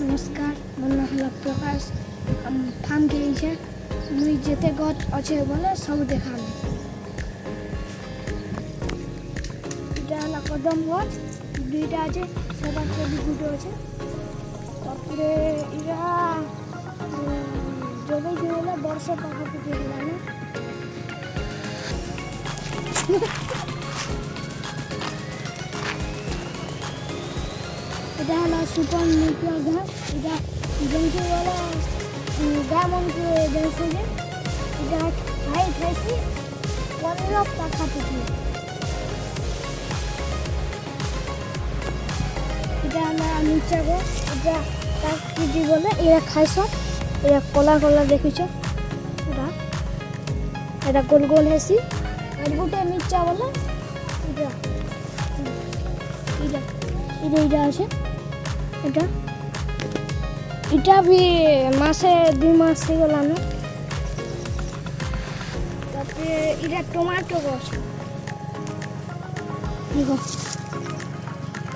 नमस्कार मोर नाम है प्रकाश फार्म के मुई जेते गछ अच्छे बोले सब देखा कदम गछ दुईटा अच्छे सबार के भी गुटे अच्छे तापर इरा जगह जो वर्ष पाखापाखि है এটা হলো সুপার নিউক্লিয়ার ঘাস এটা যেমন বলে গাঁ মনকে দেখছে যে এটা হাইট হয়েছে 15 পাখাপাখি এটা হলো নিচা গাছ এটা তার কি বলে এরা খায় সব এরা কলা কলা দেখিছ এটা এটা গোল গোল হেসি আর গোটে নিচা বলে এটা এটা এটা এটা আছে এটা এটা भी মাসে 2 মাস হয়ে গেল না তারপরে এটা টমেটো গাছ দেখো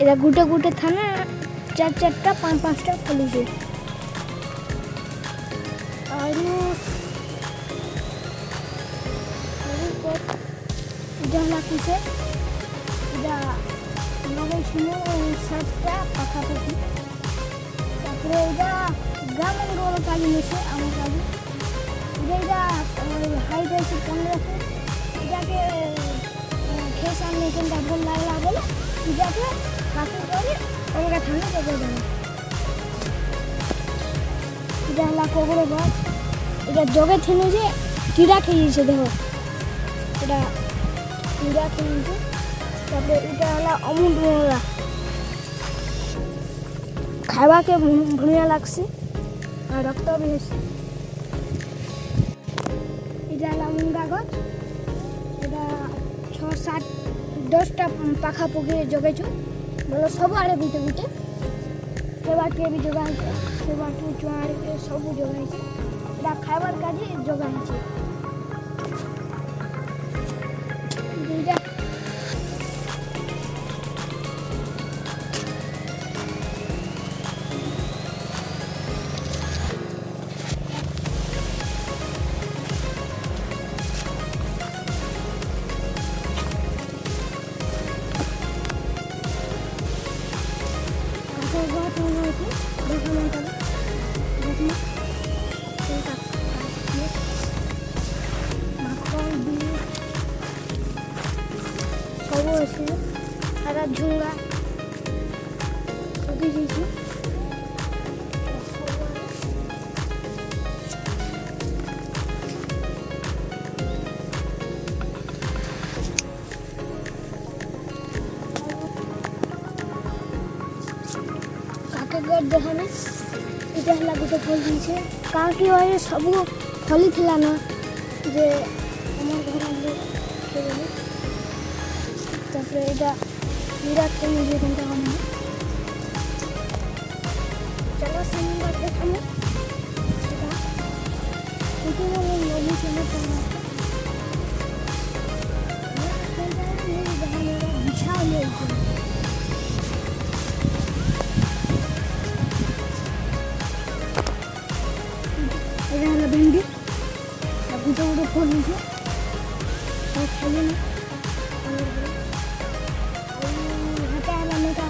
এটা গুটে গুটে থানা 4-4টা 5-5টা ফলিছে আর এটা লাগছে এটা নবে শুনে 7টা পাখাপাখি তারপরে এটা গ্রামের গরু কালি নিছে আমার কাছে এটা হাইট হয়েছে 15 ফুট এটাকে খেয়ে সামনে কিন্তু ভুল লাগলা বলে এটাকে কাটি করে ওরা ঠান্ডা করে দেবে এটা হলো কবরে গাছ এটা জগে থেনে যে কিড়া খেয়েছে দেখো এটা কিড়া খেয়েছে তারপরে এটা হলো অমুলরা খাওয়াকে ভুঁড়িয়া লাগছে আর রক্ত বেশি এটা হলো মুঙ্গা গাছ এটা 6-7-10টা পাখাপাখি জগেছ বলো সব আড়ে গুটে গুটে সেবাকে भी জগা হয়েছে সেবাকে চুয়াড়ে সব জগা হয়েছে এটা খাবার কাজে জগা হয়েছে सब अच्छे सारा झुंगा सभी चीज़ देखाने এটা হলা গোটে ফল দিয়েছে কাকি হয় সবু ফলি ଥିଲା না যে আমার ঘরে খেলে তারপরে এটা বিরাট নিজে কোনটা হবে চলো সুন্দর দেখানো এটা কিন্তু মানে নবী কেন করনা বিছাও নেই এটা হলো ভেন্ডি গুটো গুটো ফল নিয়েছে সব ফলে না হাতে হলো মেটা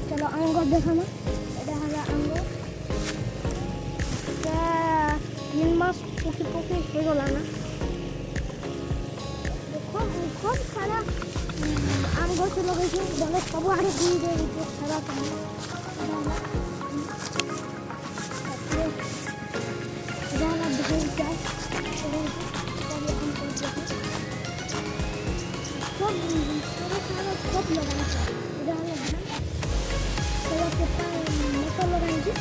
চলো আঙ্গুর দেখানো এটা হলো আঙ্গুর এটা 3 মাস পকে পকে হয়ে গেল না দেখো খুব সারা আম গাছ লাগাইছে বলে সব আড়ে দিয়ে দিয়েছে সারা সব লাগাইছে এটা হলো সবাই মোটর লাগাইছে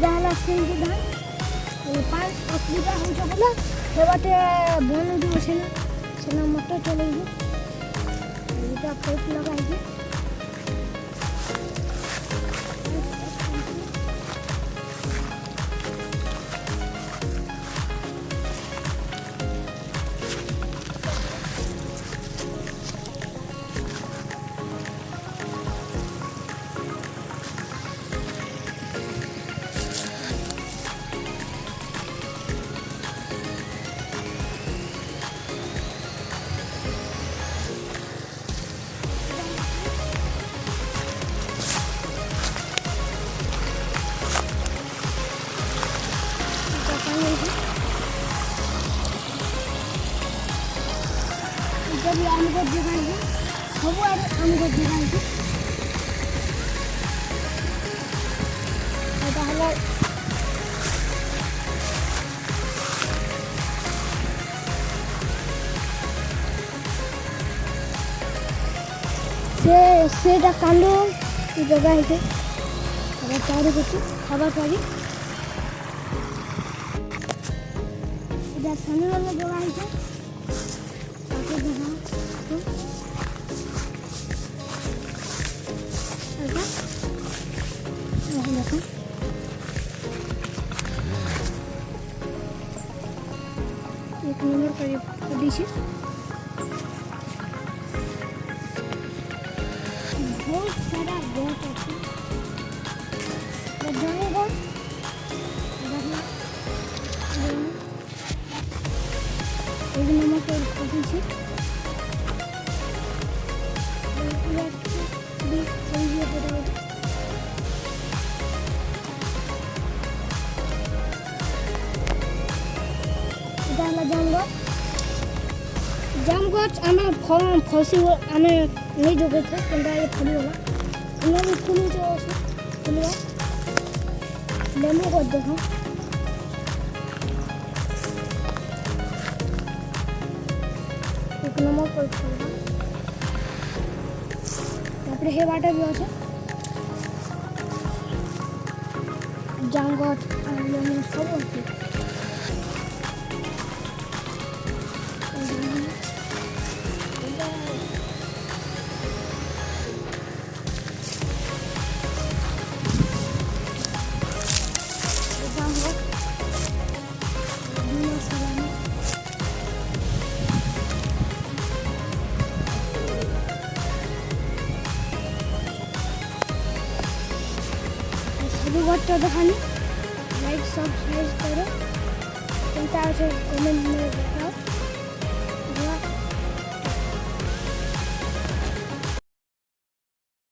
যাহলা সিন্ধি ধান 5 লিটার হচ্ছে বলে সেবাতে বন দিয়েছে না সেনা মোটর চলে এটা পাইপ লাগাইছে इधर भी आम गछ जगाई ସବୁଆଡ଼େ ଆम ଗଛ ଜଗାଇଛି ଏଇଟା ହେଲା ସେଟା କାଣ୍ଡ ଜଗା ହେଇଛି ଚାରି ଗଛ ଖାଇବା ପାରି ଏଇଟା ଶନିବାର ଜଗା ହେଇଛି ତାକୁ ଦେଖ देखो एक नंबर पर दीजिए बहुत सारा बहुत अच्छा जाएगा एक नंबर पर दीजिए जाम गछ आमे फसी आमे नहीं जोगे थे कंडा ये फली वाला इन्हें भी फूल जो फूलवा लेमू गछ देखो एक नंबर पर फूलवा तापरे हे वाटर भी আছে जाम गछ আর लेमू सब আছে सभी गछटा देखानी लाइक सब्सक्राइब करो चिंता कमेंट में बताओ।